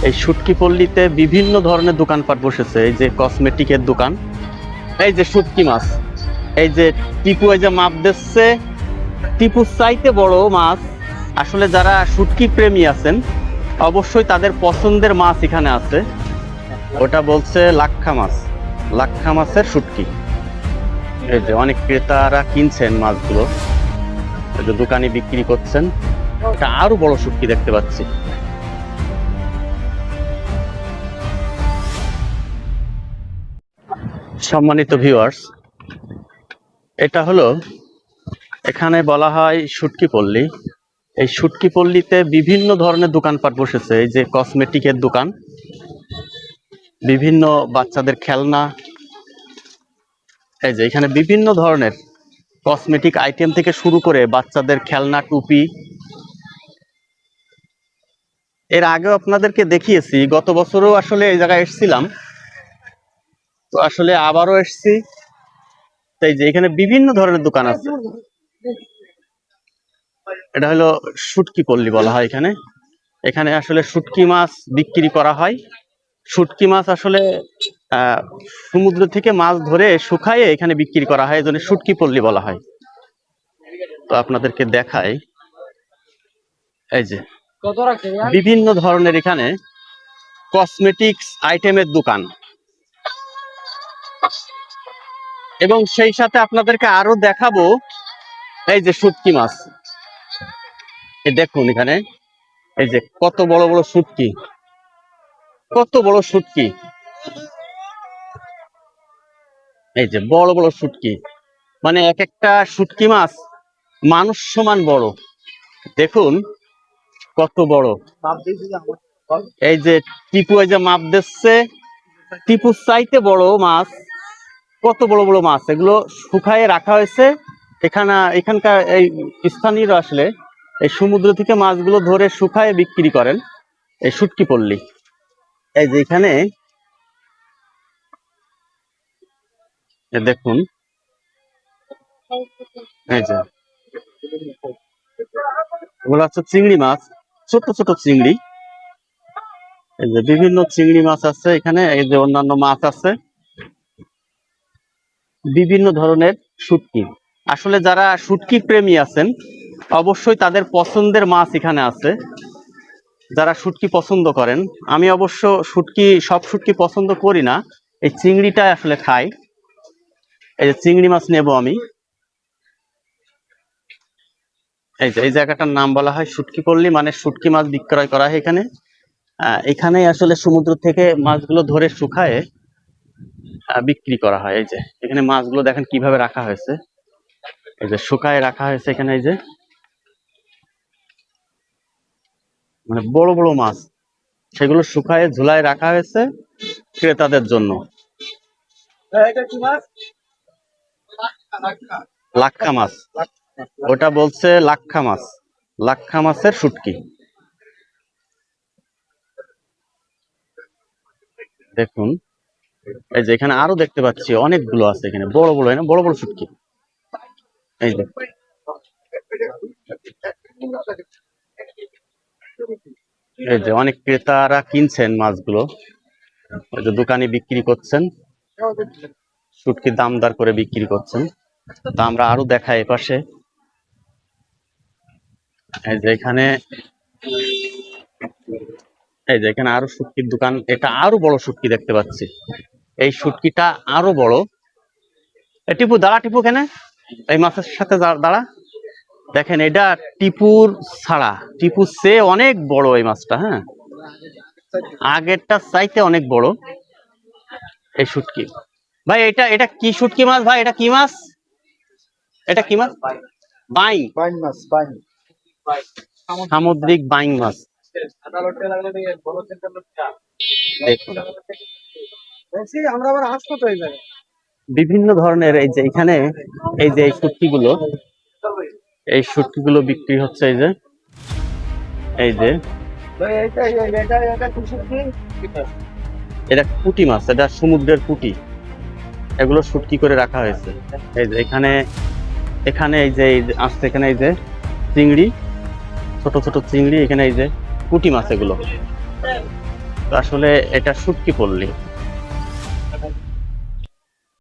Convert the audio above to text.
এই শুটকি পল্লীতে বিভিন্ন ধরনের দোকানপাট বসেছে। এই যে কসমেটিকের দোকান, এই যে শুটকি মাছ, এই যে টিপু এই যে মাপ দিচ্ছে, টিপুর চাইতে বড় মাছ। আসলে যারা শুটকি প্রেমী আছেন অবশ্যই তাদের পছন্দের মাছ এখানে আছে। ওটা বলছে লাক্ষা মাছ, লাক্ষা মাছের শুটকি। এই যে অনেক ক্রেতারা কিনছেন মাছগুলো, এই যে দোকানে বিক্রি করছেন। এটা আরো বড় শুটকি দেখতে পাচ্ছি। সম্মানিত ভিউয়ার্স, এটা হলো, এখানে বলা হয় শুটকি পল্লী। এই শুটকি পল্লীতে বিভিন্ন ধরনের দোকানপাট বসেছে। এই যে কসমেটিকের দোকান, বিভিন্ন বাচ্চাদের খেলনা, এই যে এখানে বিভিন্ন ধরনের কসমেটিক আইটেম থেকে শুরু করে বাচ্চাদের খেলনা, টুপি। এর আগেও আপনাদেরকে দেখিয়েছি, গত বছরও আসলে এই জায়গায় এসেছিলাম, তো আসলে আবারও এসেছি। এই যে এখানে বিভিন্ন ধরনের দোকান আছে। এটা হলো শুটকি পল্লী বলা হয় এখানে। এখানে আসলে শুটকি মাছ বিক্রি করা হয়। শুটকি মাছ আসলে সমুদ্র থেকে মাছ ধরে শুকায়ে এখানে বিক্রি করা হয়, এজন্য শুটকি পল্লী বলা হয়। তো আপনাদেরকে দেখাই, এই যে বিভিন্ন ধরনের এখানে কসমেটিক্স আইটেমের দোকান, এবং সেই সাথে আপনাদেরকে আরো দেখাবো এই যে শুটকি মাছ। এই দেখুন এখানে, এই যে কত বড় বড় শুটকি, কত বড় শুটকি, এই যে বড় বড় শুটকি, মানে এক একটা শুটকি মাছ মানুষ সমান বড়। দেখুন কত বড়। এই যে টিপু এই যে মাপ দিচ্ছে, টিপুর চাইতে বড় মাছ। কত বড় বড় মাছ, এগুলো শুকায়ে রাখা হয়েছে। এখানকার এই স্থানীয়রা আসলে এই সমুদ্র থেকে মাছগুলো ধরে শুকায়ে বিক্রি করেন, এই শুটকি পল্লী। এই যে এখানে দেখুন, এই যে এগুলো হচ্ছে চিংড়ি মাছ, ছোট ছোট চিংড়ি। এই যে বিভিন্ন চিংড়ি মাছ আছে এখানে, এই যে অন্যান্য মাছ আছে, বিভিন্ন ধরনের শুটকি। আসলে যারা শুটকি প্রেমী আছেন অবশ্যই তাদের পছন্দের মাছ এখানে আছে। যারা শুটকি পছন্দ করেন, আমি অবশ্য সব শুটকি পছন্দ করি না, এই চিংড়িটা আসলে খাই। এই যে চিংড়ি মাছ নেব আমি। এই যে এই জায়গাটার নাম বলা হয় শুটকি পল্লী, মানে শুটকি মাছ বিক্রয় করা হয় এখানে। এখানেই আসলে সমুদ্র থেকে মাছগুলো ধরে শুকায়ে বিক্রি করা হয়। এই যে এখানে মাছগুলো দেখেন কিভাবে রাখা হয়েছে, এই যে শুকায়ে রাখা হয়েছে এখানে। এই যে মানে বড় বড় মাছ, সেগুলো শুকায়ে ঝুলায় রাখা হয়েছে ক্রেতাদের জন্য। লাক্ষা মাছ, ওটা বলছে লাক্ষা মাছ, লাক্ষা মাছের শুটকি। দেখুন, এই যে এখানে আরো দেখতে পাচ্ছি অনেকগুলো আছে এখানে, বড় বড়, বড় বড় শুটকি। এই যে এই যে অনেক ক্রেতারা কিনছেন মাছগুলো, ওই যে দোকানে বিক্রি করছেন, শুটকির দাম দর করে বিক্রি করছেন। তা আমরা আরো দেখাই এপাশে। এই যে এখানে, এই যে এখানে আরো শুটকির দোকান। এটা আরো বড় শুটকি দেখতে পাচ্ছি, এই শুটকিটা আরো বড়। টিপু দাঁড়া, টিপু কেনে এই মাছের সাথে দাঁড়া। দেখেন এটা টিপুর ছাড়া, টিপুর চেয়ে অনেক বড় এই মাছটা। হ্যাঁ, আগেরটা চাইতে অনেক বড় এই শুটকি। ভাই এটা এটা কি শুটকি মাছ ভাই? এটা কি মাছ? এটা কি মাছ? বাইং, বাইং মাছ, বাইং। সামুদ্রিক বাইং মাছ। দেখুন আমরা আবার হাসপাতাল হয়ে যাবে। বিভিন্ন ধরনের, এই যে এখানে এই যে এই শুটকিগুলো বিক্রি হচ্ছে। এই যে এই যে এটা পুঁটি মাছ, এটা সমুদ্রের পুঁটি, এগুলো শুটকি করে রাখা হয়েছে। এই যে এখানে এখানে এই যে আসছে, এখানে এই যে চিংড়ি, ছোট ছোট চিংড়ি, এখানে এই যে পুঁটি মাছ, এগুলো তো আসলে এটা শুটকি পল্লী।